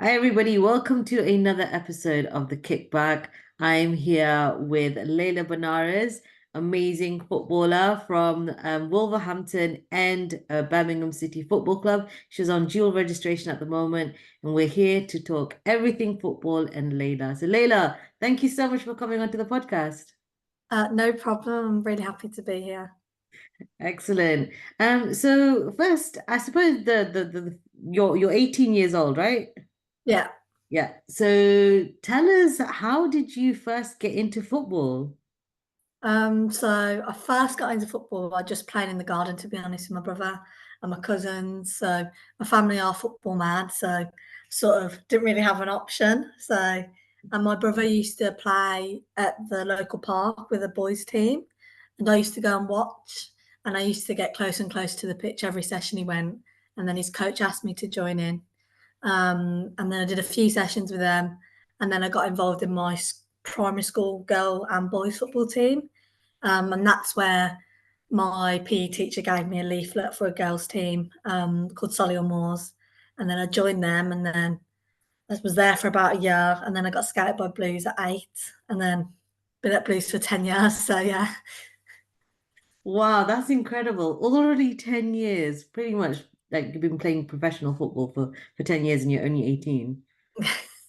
Hi, everybody. Welcome to another episode of the Kickback. I'm here with Layla Banaras, amazing footballer from Wolverhampton and Birmingham City Football Club. She's on dual registration at the moment, and we're here to talk everything football and Layla. So, Layla, thank you so much for coming onto the podcast. No problem. I'm really happy to be here. Excellent. So first, I suppose you're 18 years old, right? Yeah. Yeah. So tell us, how did you first get into football? So I first got into football by just playing in the garden, to be honest, with my brother and my cousins. So my family are football mad, so sort of didn't really have an option. And my brother used to play at the local park with a boys' team, and I used to go and watch, and I used to get close and close to the pitch every session he went, and then his coach asked me to join in. And then I did a few sessions with them, and then I got involved in my primary school girl and boys football team, and that's where my PE teacher gave me a leaflet for a girls team called Solihull Moors, and then I joined them, and then I was there for about a year, and then I got scouted by Blues at 8, and then been at Blues for 10 years. So yeah, Wow, that's incredible. Already 10 years, pretty much like you've been playing professional football for 10 years and you're only 18.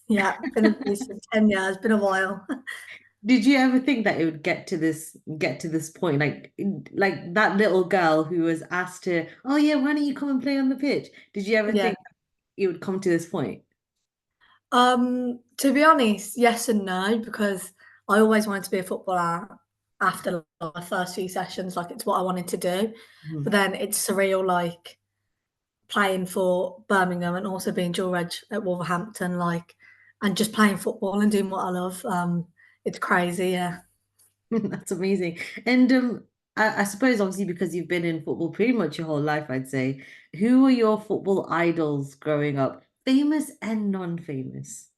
yeah, been at Blues for 10 years. Been a while. Did you ever think that it would get to this point? Like that little girl who was asked to, oh yeah, why don't you come and play on the pitch? Did you ever Yeah. think it would come to this point? To be honest, yes and no, because I always wanted to be a footballer after my first few sessions. Like, it's what I wanted to do. But Mhm. then it's surreal, like playing for Birmingham and also being dual reg at Wolverhampton, like, and just playing football and doing what I love. It's crazy, yeah. That's amazing. And I suppose obviously because you've been in football pretty much your whole life, I'd say, who were your football idols growing up? Famous and non-famous.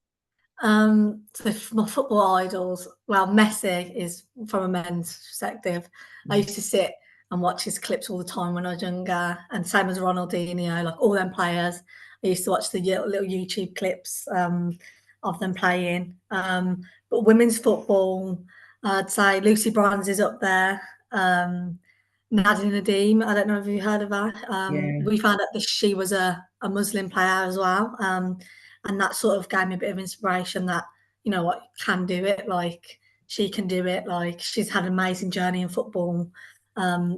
So my football idols, well, Messi is from a men's perspective. I Mhm. used to sit and watch his clips all the time when I was younger, and same as Ronaldinho, like all them players. I used to watch the little YouTube clips of them playing. But women's football, I'd say Lucy Bronze is up there. Nadia Nadim, I don't know if you heard of her. Yeah. We found out that she was a Muslim player as well. And that sort of gave me a bit of inspiration that, you know what, can do it, like she can do it, like she's had an amazing journey in football.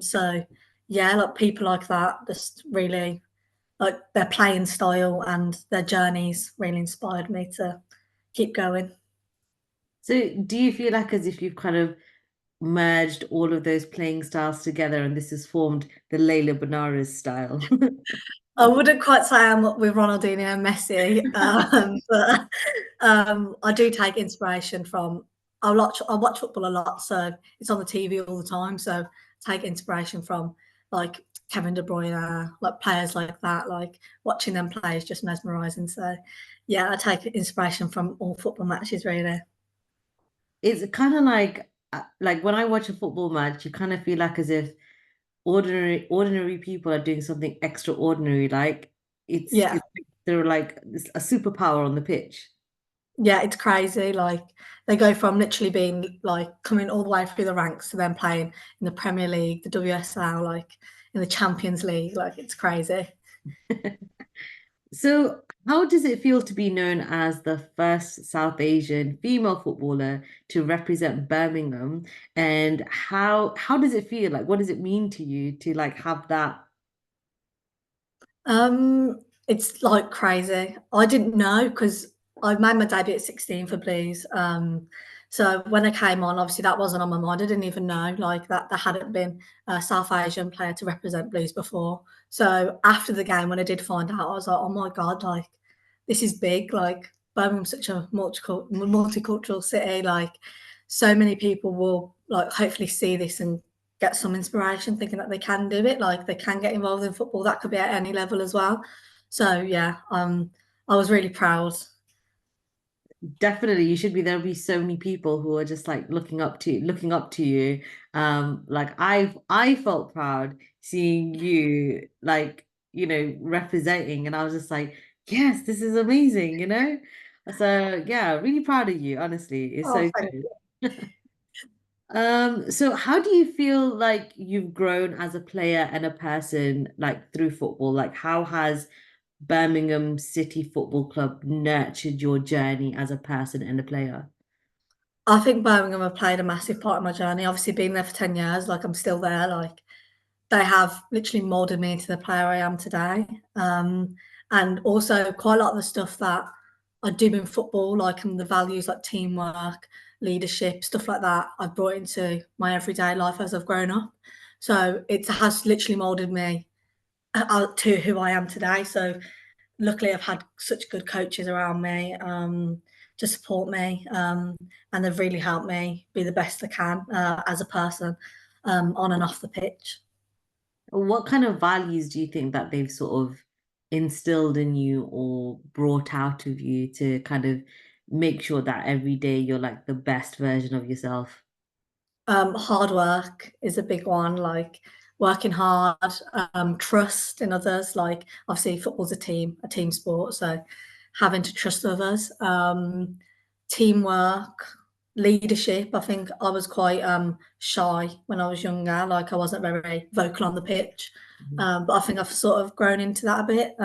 So yeah, like people like that just really, like their playing style and their journeys really inspired me to keep going. So do you feel like as if you've kind of merged all of those playing styles together and this has formed the Layla Banaras style? I wouldn't quite say I'm up with Ronaldinho and Messi, but I do take inspiration from. I watch football a lot, so it's on the TV all the time. So take inspiration from like Kevin De Bruyne, like players like that. Like watching them play is just mesmerising. So yeah, I take inspiration from all football matches really. It's kind of like when I watch a football match, you kind of feel like as if ordinary people are doing something extraordinary. Like Yeah, it's they're like a superpower on the pitch. yeah, it's crazy. Like they go from literally being like coming all the way through the ranks to then playing in the Premier League, the WSL, like in the Champions League. Like it's crazy. So, how does it feel to be known as the first South Asian female footballer to represent Birmingham? And how does it feel? Like, what does it mean to you to like have that? It's like crazy. I didn't know because I made my debut at 16 for Blues. So when I came on, obviously that wasn't on my mind. I didn't even know like that there hadn't been a South Asian player to represent Blues before. So after the game, when I did find out, I was like, oh my God, like this is big. Like Birmingham's such a multicultural city. Like so many people will like hopefully see this and get some inspiration, thinking that they can do it, like they can get involved in football. That could be at any level as well. So yeah, I was really proud. Definitely, you should be. There'll be so many people who are just like looking up to you. Like I felt proud seeing you like representing, and I was just like, Yes, this is amazing, you know? So yeah, really proud of you, honestly. It's Oh, so thank good. you. So how do you feel like you've grown as a player and a person like through football? Like how has Birmingham City Football Club nurtured your journey as a person and a player? I think Birmingham have played a massive part of my journey. Obviously, being there for 10 years, like I'm still there. Like they have literally molded me into the player I am today. And also quite a lot of the stuff that I do in football, like the values like teamwork, leadership, stuff like that, I've brought into my everyday life as I've grown up. So it has literally molded me to who I am today. So luckily, I've had such good coaches around me to support me, and they've really helped me be the best I can as a person on and off the pitch. What kind of values do you think that they've sort of instilled in you or brought out of you to kind of make sure that every day you're like the best version of yourself? Hard work is a big one, like working hard, trust in others. Like obviously, football's a team sport, so having to trust others, teamwork, leadership. I think I was quite shy when I was younger. Like I wasn't very vocal on the pitch, Mhm. but I think I've sort of grown into that a bit.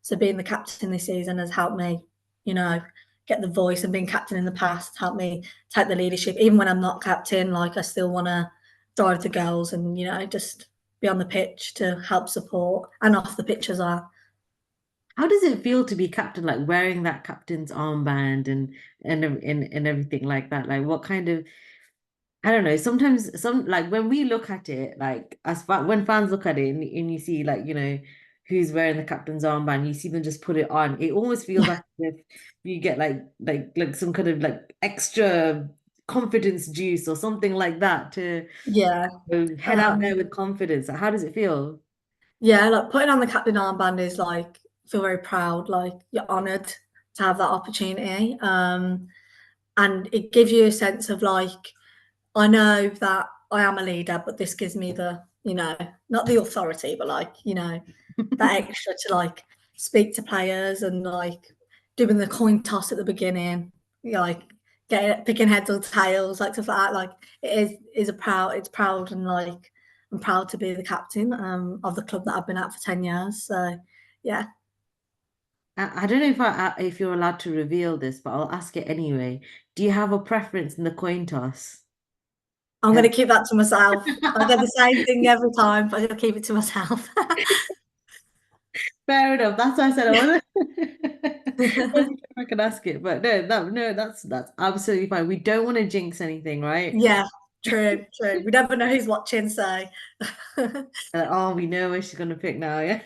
So being the captain this season has helped me, you know, get the voice, and being captain in the past helped me take the leadership. Even when I'm not captain, like I still want to drive the girls and just be on the pitch to help support and off the pitch as well. How does it feel to be captain, like wearing that captain's armband and everything like that? Like what kind of I don't know. Sometimes some like when we look at it, like when fans look at it and you see like, who's wearing the captain's armband, you see them just put it on. It almost feels like if you get like some kind of like extra confidence juice or something like that to Yeah. head out there Um, with confidence. How does it feel? yeah, like putting on the captain armband is like feel very proud, like you're honoured to have that opportunity. And it gives you a sense of like, I know that I am a leader, but this gives me the, not the authority, but like, that extra to like speak to players and like doing the coin toss at the beginning, like getting picking heads or tails, like stuff like that. Like it is it's proud, and like I'm proud to be the captain of the club that I've been at for 10 years. So yeah. I don't know if you're allowed to reveal this, but I'll ask it anyway. Do you have a preference in the coin toss? I'm gonna keep that to myself. I do the same thing every time, but I'm gonna keep it to myself. Fair enough. That's why I said I wasn't sure if I could ask it, but no, that's absolutely fine. We don't want to jinx anything, right? Yeah, true, true. We never know who's watching, so Oh, we know where she's gonna pick now, yeah.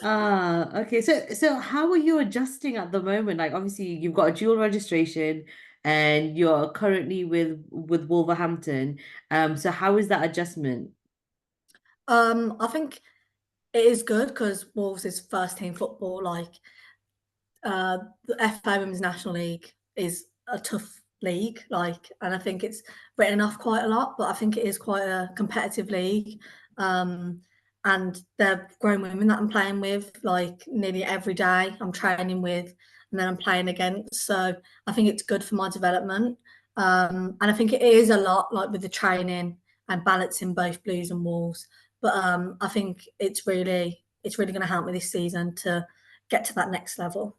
Okay. So how are you adjusting at the moment? Like obviously you've got a dual registration and you're currently with Wolverhampton. So how is that adjustment? I think it is good because Wolves is first team football. Like the FA Women's National League is a tough league, like, and I think it's written off quite a lot, but I think it is quite a competitive league. Um, and they're grown women that I'm playing with, like nearly every day. I'm training with, and then I'm playing against. So I think it's good for my development. And I think it is a lot like with the training and balancing both Blues and Wolves. But I think it's really going to help me this season to get to that next level.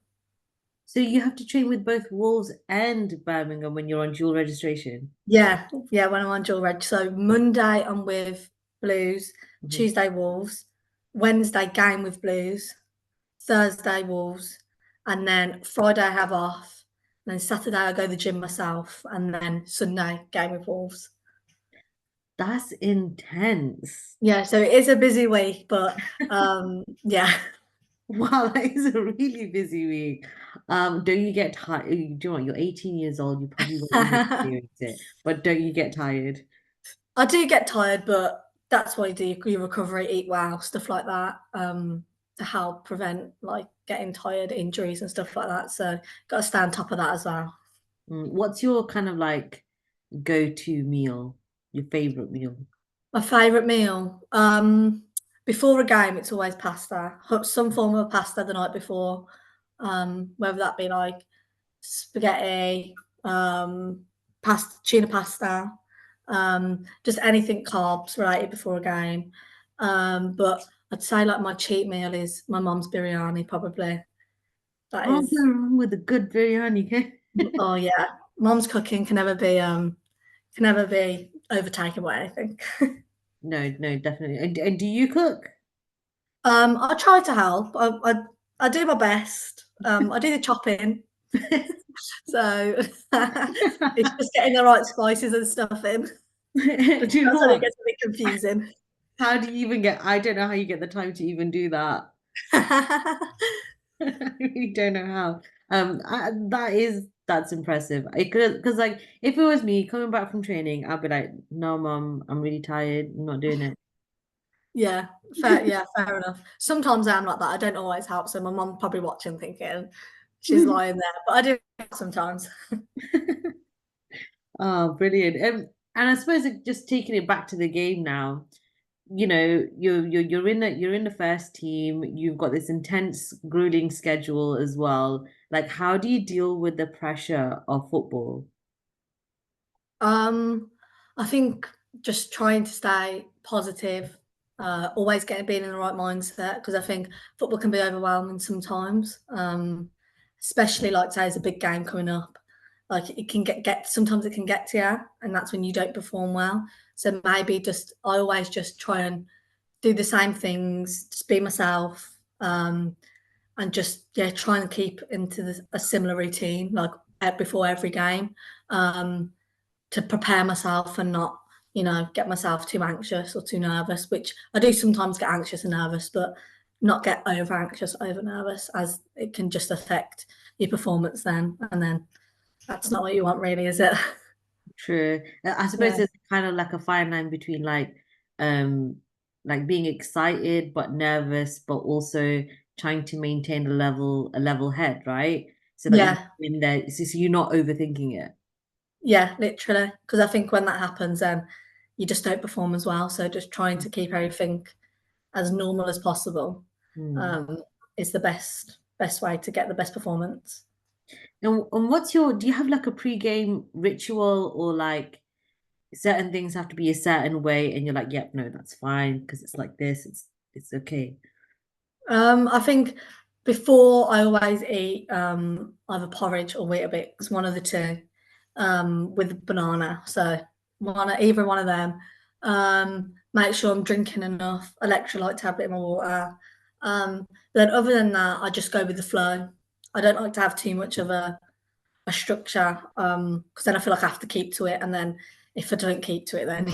So you have to train with both Wolves and Birmingham when you're on dual registration. Yeah, yeah, when I'm on dual reg. So Monday I'm with Blues, Mhm. Tuesday Wolves, Wednesday game with Blues, Thursday Wolves, and then Friday I have off. And then Saturday I go to the gym myself, and then Sunday game with Wolves. That's intense. Yeah, so it is a busy week, but yeah. Wow, that is a really busy week. Don't you get tired? Do you know what? You're 18 years old. You probably won't even experience it, but don't you get tired? I do get tired, but that's why you do your recovery, eat well, stuff like that, to help prevent like getting tired, injuries and stuff like that. So got to stay on top of that as well. What's your kind of like go-to meal? Your favorite meal? My favourite meal. before a game, it's always pasta, some form of pasta the night before, whether that be like spaghetti, pasta, tuna pasta, just anything carbs related before a game. But I'd say like my cheat meal is my mum's biryani, probably. That Can't go is, wrong with a good biryani, okay? oh yeah, mum's cooking can never be overtaken by anything. No, no, definitely. And do you cook? I try to help. I do my best. I do the chopping, so it's just getting the right spices and stuff in. Do you know That's when it what? gets a bit confusing. How do you even get, I don't know how you get the time to even do that. I really don't know how. That's impressive. I could, because like if it was me coming back from training, I'd be like, no, mom, I'm really tired. I'm not doing it. Yeah, fair enough. Sometimes I'm like that. I don't always help, so my mum probably watching thinking she's lying there, but I do sometimes. Oh, brilliant. And I suppose like, just taking it back to the game now, you're in the first team, you've got this intense, grueling schedule as well. Like, how do you deal with the pressure of football? Um, I think just trying to stay positive, always getting being in the right mindset because I think football can be overwhelming sometimes, especially like say there's a big game coming up. Like it can get sometimes it can get to you, and that's when you don't perform well. So maybe just I always just try and do the same things, just be myself, and just yeah, try and keep into a similar routine like before every game. Um, to prepare myself and not, get myself too anxious or too nervous, which I do sometimes get anxious and nervous, but not get over anxious, over nervous, as it can just affect your performance then. And then that's not what you want, really, is it? True. I suppose Yeah. there's kind of like a fine line between um like being excited but nervous, but also trying to maintain a level head, right? So that you Yeah. in there, so you're not overthinking it. Yeah, literally. Because I think when that happens, then you just don't perform as well. So just trying to keep everything as normal as possible Hmm. um, is the best way to get the best performance. And what's your, do you have like a pre-game ritual or like certain things have to be a certain way and you're like, yep, no, that's fine because it's like this, it's okay. I think before I always eat either porridge or Weetabix, one of the two, with banana. So either one of them. Make sure I'm drinking enough electrolyte tablet in my water. Then other than that, I just go with the flow. I don't like to have too much of a structure because then I feel like I have to keep to it, and then if I don't keep to it, then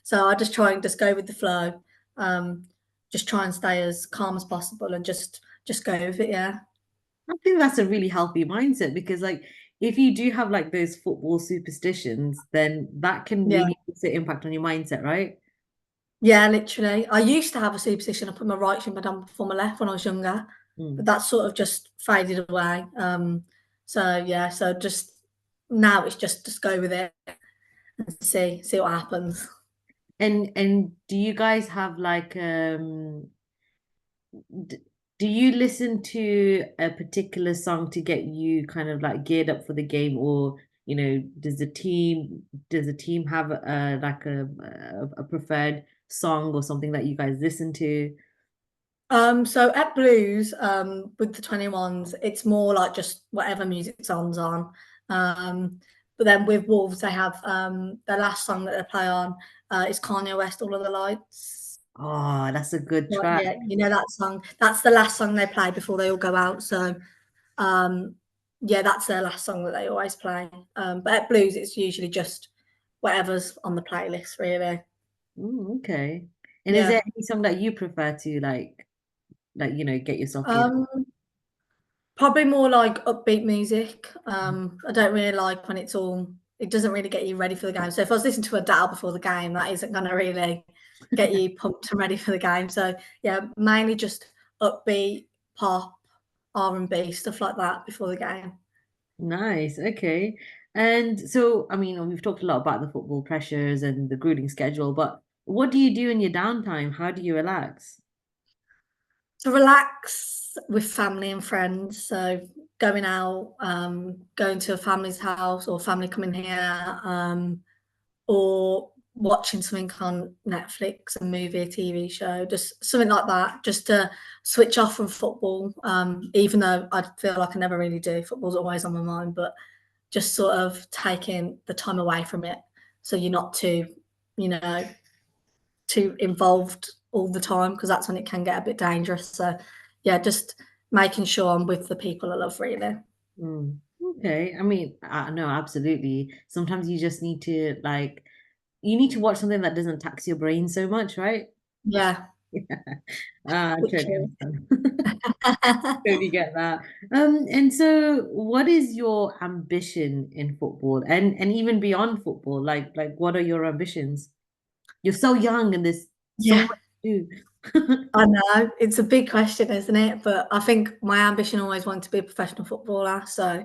So I just try and just go with the flow. Um, just try and stay as calm as possible and just go with it. Yeah, I think that's a really healthy mindset because like if you do have like those football superstitions, then that can yeah, really also impact on your mindset, right? yeah. Literally, I used to have a superstition. I put my right shin down before my left when I was younger, but Mm. that sort of just faded away. So yeah, so just now it's just go with it and see what happens. And do you guys have like d do you listen to a particular song to get you kind of like geared up for the game, or does the team have a preferred song or something that you guys listen to? So at Blues, with the 21s, it's more like just whatever music's on. But then with Wolves, they have their last song that they play on is Kanye West, All of the Lights. Oh, that's a good Well, track. yeah, you know that song. That's the last song they play before they all go out. So um, yeah, that's their last song that they always play. But at Blues, it's usually just whatever's on the playlist, really. Okay. And is there Yeah. any song that you prefer to like get yourself geared Um, Probably more like upbeat music. up? I don't really like when it doesn't really get you ready for the game. So if I was listening to Adele before the game, that isn't going to really get you pumped and ready for the game. So yeah, mainly just upbeat, pop, R&B, stuff like that before the game. Nice. Okay. And so, I mean, we've talked a lot about the football pressures and the grueling schedule, but What do you do in your downtime? How do you relax? To relax with family and friends, so going out, going to a family's house or family coming here, or watching something on Netflix, a movie, a TV show, just something like that, just to switch off from football. Even though I feel like I never really do, football's always on my mind, but just sort of taking the time away from it, so you're not too, you know, too involved all the time because that's when it can get a bit dangerous. So, yeah, just making sure I'm with the people I love, really. Mm. Okay. I mean, no, absolutely. Sometimes you just need to you need to watch something that doesn't tax your brain so much, right? Yeah, Yeah. I totally literally. understand. Totally get that. And so what is your ambition in football and even beyond football? Like what are your ambitions? You're so young and there's so Yeah, much to do. I know. It's a big question, isn't it? But I think my ambition always wanted to be a professional footballer. So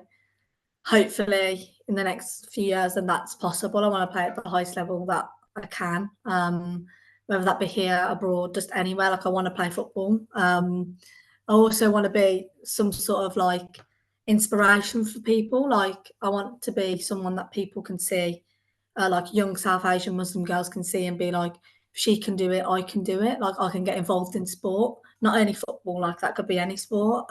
hopefully in the next few years, then that's possible. I want to play at the highest level that I can. Whether that be here, abroad, just anywhere. Like I want to play football. I also want to be some sort of like inspiration for people. Like I want to be someone that people can see, like young South Asian Muslim girls can see and be like, if she can do it, I can do it. Like I can get involved in sport, not only football. Like that could be any sport.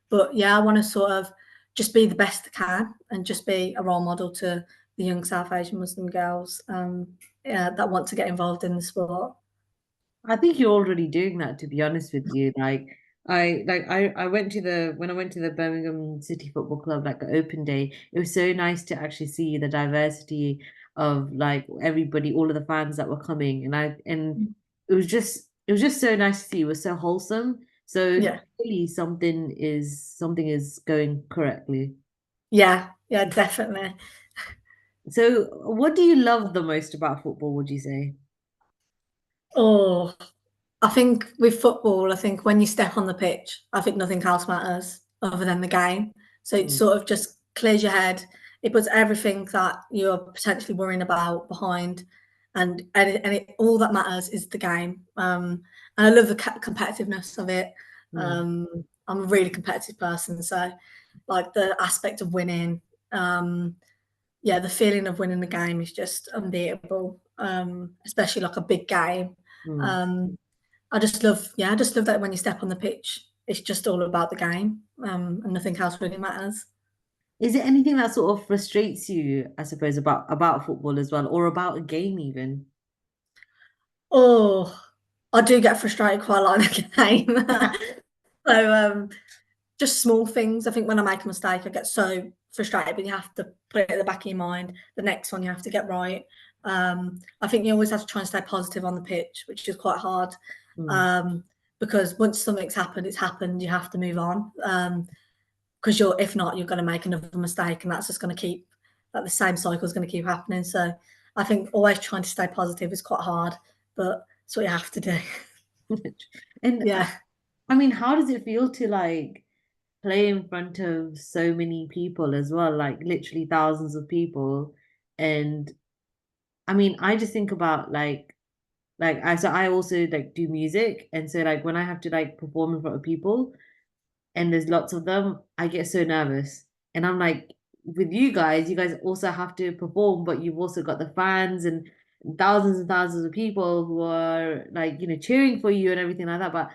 But yeah, I want to sort of just be the best I can and just be a role model to the young South Asian Muslim girls, yeah, that want to get involved in the sport. I think you're already doing that, to be honest with you. I went to the when I went to the Birmingham City Football Club like an open day. It was so nice to actually see the diversity of like everybody, all of the fans that were coming, and it was just so nice to see. It was so wholesome. So Yeah, clearly something is going correctly. yeah, yeah, definitely. So what do you love the most about football, would you say? Oh, I think with football, I think when you step on the pitch, I think nothing else matters other than the game. So it Mm, sort of just clears your head. It puts everything that you're potentially worrying about behind, all that matters is the game. And I love the competitiveness of it. mm, I'm a really competitive person, so like the aspect of winning, yeah, the feeling of winning the game is just unbeatable. Especially like a big game. mm. Um, I just love that when you step on the pitch, it's just all about the game, and nothing else really matters. Is there anything that sort of frustrates you, I suppose, about football as well, or about a game even? Oh, I do get frustrated quite a lot in the game. So, just small things. I think when I make a mistake, I get so frustrated, but you have to put it at the back of your mind. The next one you have to get right. I think you always have to try and stay positive on the pitch, which is quite hard. Mm, Um, because once something's happened, it's happened. You have to move on. Because if not, you're going to make another mistake, and that's just going to keep like the same cycle is going to keep happening. So I think always trying to stay positive is quite hard, but it's what you have to do. And Yeah, I mean, how does it feel to like play in front of so many people as well, like literally thousands of people? And I mean, I just think about I also like do music, and so like when I have to like perform in front of people, and there's lots of them, I get so nervous. And I'm like, with you guys also have to perform, but you've also got the fans and thousands of people who are like, cheering for you and everything like that. But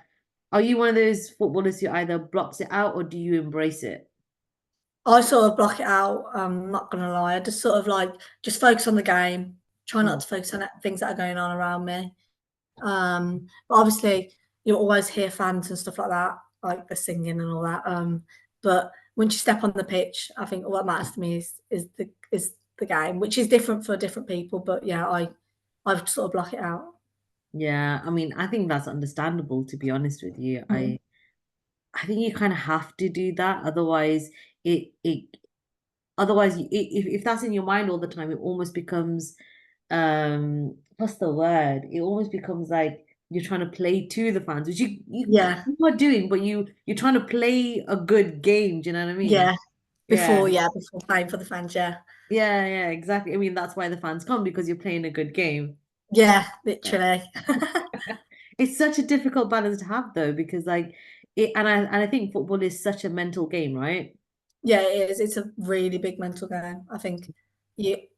are you one of those footballers who either blocks it out or do you embrace it? I sort of block it out. I'm not gonna lie. I just sort of like just focus on the game. Try not Mm, to focus on things that are going on around me. But obviously, you'll always hear fans and stuff like that, like the singing and all that. But once you step on the pitch, I think all that matters to me is the game, which is different for different people. But yeah, I sort of block it out. yeah, I mean, I think that's understandable, to be honest with you. Mm. I think you kind of have to do that, otherwise it otherwise if that's in your mind all the time, it almost becomes what's the word, it almost becomes like you're trying to play to the fans, which Yeah, you are doing, but you're trying to play a good game. Do you know what I mean? yeah. Yeah, Before playing for the fans, yeah. yeah, exactly. I mean, that's why the fans come, because you're playing a good game. Yeah, literally. It's such a difficult balance to have though, because like and I think football is such a mental game, right? Yeah, it is. It's a really big mental game. I think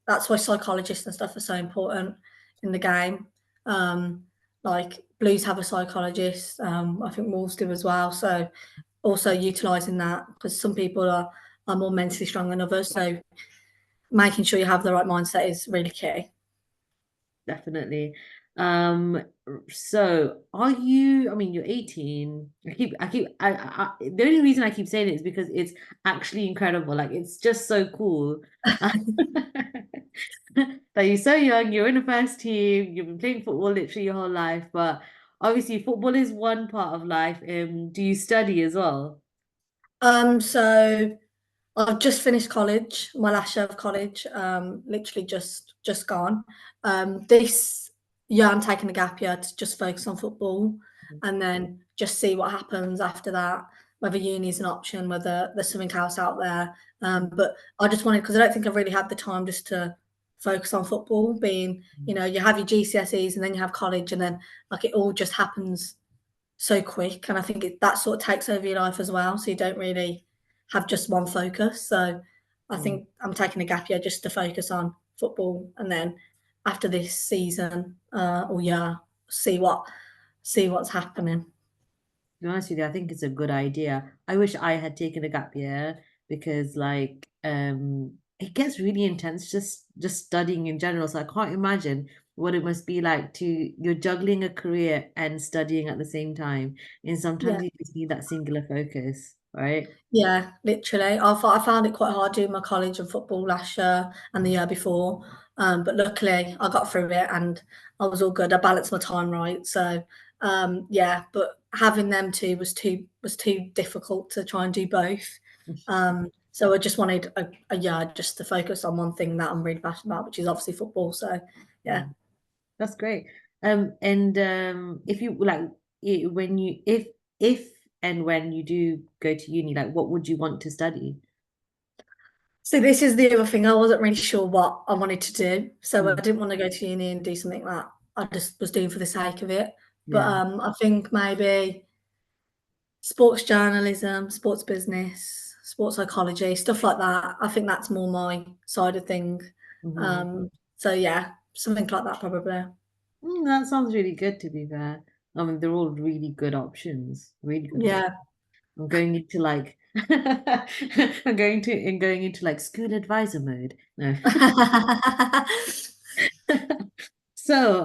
that's why psychologists and stuff are so important in the game. Um, like Blues have a psychologist. I think Wolves do as well. So also utilising that because some people are more mentally strong than others. So making sure you have the right mindset is really key. Definitely. Um, so are you, I mean, you're 18. The only reason I keep saying it is because it's actually incredible. Like, it's just so cool. That you're so young, you're in the first team, you've been playing football literally your whole life, but obviously football is one part of life. Do you study as well? So I've just finished college, my last year of college, literally just gone. This year I'm taking a gap year to just focus on football and then just see what happens after that, whether uni is an option, whether there's something else out there. But I just wanted because I don't think I've really had the time just to focus on football, being, you have your GCSEs and then you have college and then like it all just happens so quick, and I think that sort of takes over your life as well. So you don't really have just one focus. So I Mm. think I'm taking a gap year just to focus on football, and then after this season or year, see what's happening. To be honest with you, I think it's a good idea. I wish I had taken a gap year because like it gets really intense just studying in general. So I can't imagine what it must be like to you're juggling a career and studying at the same time. And Yeah. sometimes you just need that singular focus, right? Yeah, literally. I found it quite hard doing my college and football last year and the year before. But luckily I got through it and I was all good. I balanced my time right. So yeah, but having them two was too difficult to try and do both. So I just wanted a year just to focus on one thing that I'm really passionate about, which is obviously football. So yeah. Mm. That's great. And if you like when you if and when you do go to uni, like what would you want to study? So this is the other thing. I wasn't really sure what I wanted to do. So I Mm. didn't want to go to uni and do something that I just was doing for the sake of it. But Yeah. I think maybe sports journalism, sports business, sports psychology, stuff like that. I think that's more my side of thing. Hmm. So yeah, something like that probably. That sounds really good, to be fair. I mean, they're all really good options. Really good options. Yeah. I'm going into like I'm going into like school advisor mode. No. So,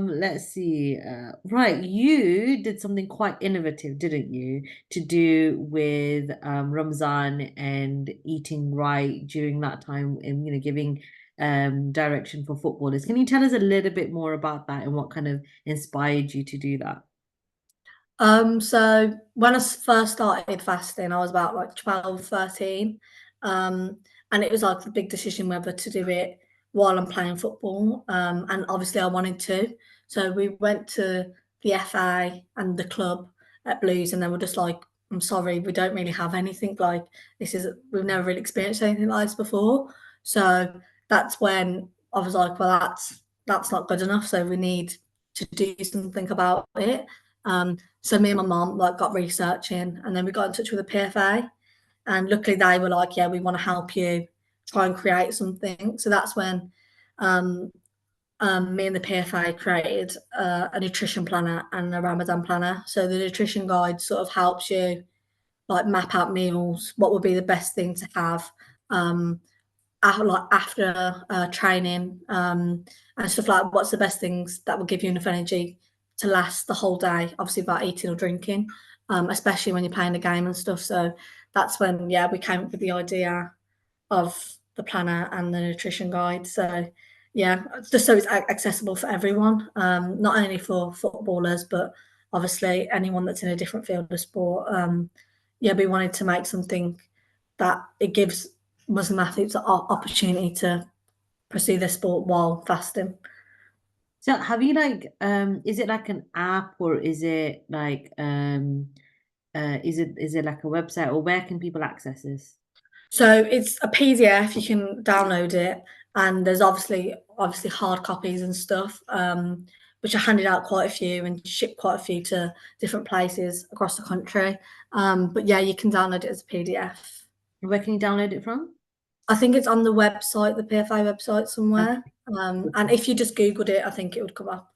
let's see. Right, you did something quite innovative, didn't you, to do with Ramzan and eating right during that time and giving direction for footballers. Can you tell us a little bit more about that and what kind of inspired you to do that? So when first started fasting, I was about like 12, 13. Um, and it was like the big decision whether to do it while I'm playing football. And obviously I wanted to. So we went to the FA and the club at Blues, and they were just like, I'm sorry, we don't really have anything like we've never really experienced anything like this before. So that's when I was like, well, that's not good enough. So we need to do something about it. So me and my mom like got researching, and then we got in touch with the PFA, and luckily they were like, "Yeah, we want to help you try and create something." So that's when um, me and the PFA created a nutrition planner and a Ramadan planner. So the nutrition guide sort of helps you like map out meals, what would be the best thing to have, um, like after training, and stuff like what's the best things that will give you enough energy to last the whole day, obviously without eating or drinking, especially when you're playing the game and stuff. So that's when, yeah, we came up with the idea of the planner and the nutrition guide. So yeah, just so it's accessible for everyone, not only for footballers, but obviously anyone that's in a different field of sport. Yeah, we wanted to make something that it gives Muslim athletes an opportunity to pursue their sport while fasting. So have you like is it like an app or is it like is it like a website or where can people access this? So it's a PDF. You can download it, and there's obviously hard copies and stuff, which I handed out quite a few and shipped quite a few to different places across the country. But yeah, you can download it as a PDF. Where can you download it from? I think it's on the website, the PFA website somewhere. And Okay. if you just Googled it, I think it would come up.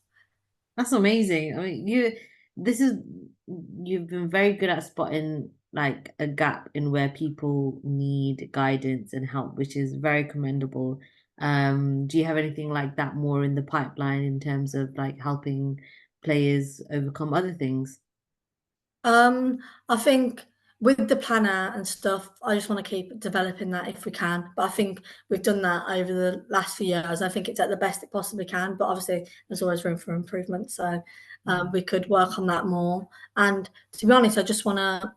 That's amazing. I mean, this is, you've been very good at spotting like a gap in where people need guidance and help, which is very commendable. Do you have anything like that more in the pipeline in terms of like helping players overcome other things? Um, I think with the planner and stuff, I just want to keep developing that if we can. But I think we've done that over the last few years. I think it's at the best it possibly can, but obviously there's always room for improvement. So Mhm. we could work on that more. And to be honest, I just want to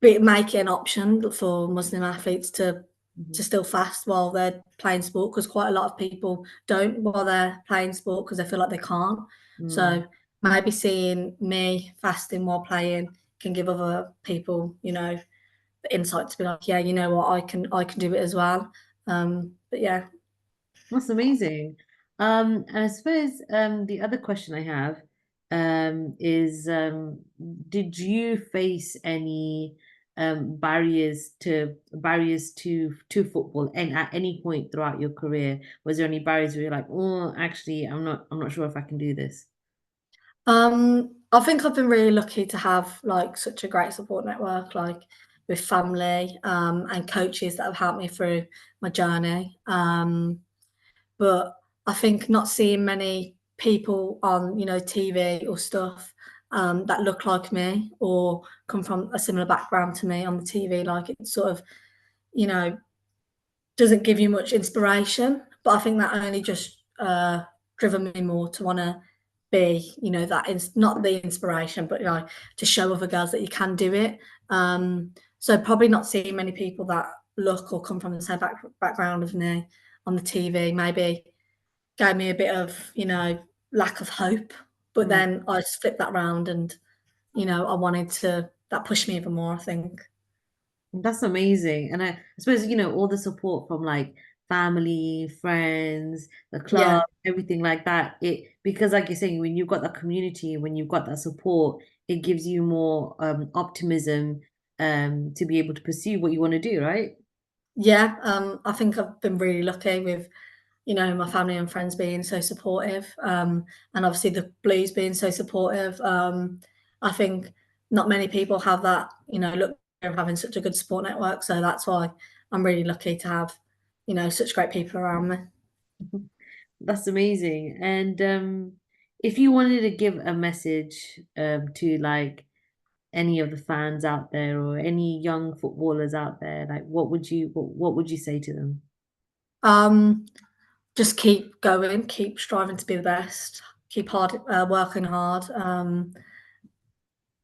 make it an option for Muslim athletes to Mhm. still fast while they're playing sport, because quite a lot of people don't while they're playing sport because they feel like they can't. Mm. So maybe seeing me fasting while playing can give other people, the insight to be like, yeah, you know what, I can do it as well. But yeah. That's amazing. And I suppose the other question I have is did you face any barriers to football and at any point throughout your career? Was there any barriers where you're like, oh, actually, I'm not sure if I can do this? I think I've been really lucky to have like such a great support network, like with family, and coaches that have helped me through my journey. But I think not seeing many people on, TV or stuff, that look like me or come from a similar background to me on the TV, like it sort of, you know, doesn't give you much inspiration. But I think that only just driven me more to want to be, that not the inspiration, but to show other girls that you can do it. So probably not seeing many people that look or come from the same background as me on the TV maybe gave me a bit of, lack of hope. But Mm. then I just flipped that round and, I wanted to, that pushed me even more, I think. That's amazing. And I suppose, all the support from like family, friends, the Yeah. club, everything like that. Because like you're saying, when you've got that community, when you've got that support, it gives you more optimism to be able to pursue what you want to do, right? Yeah. I think I've been really lucky with, my family and friends being so supportive. And obviously the Blues being so supportive. I think not many people have that, look of having such a good support network. So that's why I'm really lucky to have, such great people around me. That's amazing. And if you wanted to give a message to like any of the fans out there or any young footballers out there, like what would you say to them? Um, just keep going, keep striving to be the best, keep working hard.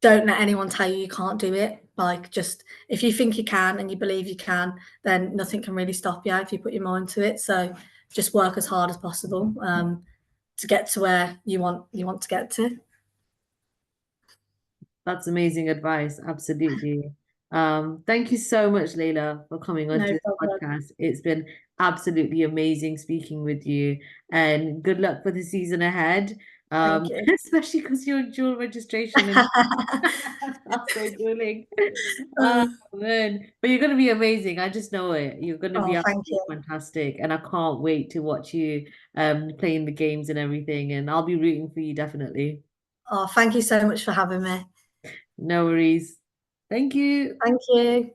Don't let anyone tell you you can't do it. Like, just if you think you can and you believe you can, then nothing can really stop you if you put your mind to it. So just work as hard as possible, to get to where you want to get to. That's amazing advice. Absolutely. Thank you so much, Layla, for coming onto No this problem. podcast. It's been absolutely amazing speaking with you, and good luck for the season ahead. Thank you. Especially because you're dual registration and that's so dueling. Oh Uh, man, but you're gonna be amazing. I just know it. You're gonna be oh, thank absolutely you. fantastic, and I can't wait to watch you playing the games and everything. And I'll be rooting for you definitely. Oh, thank you so much for having me. No worries. Thank you. Thank you.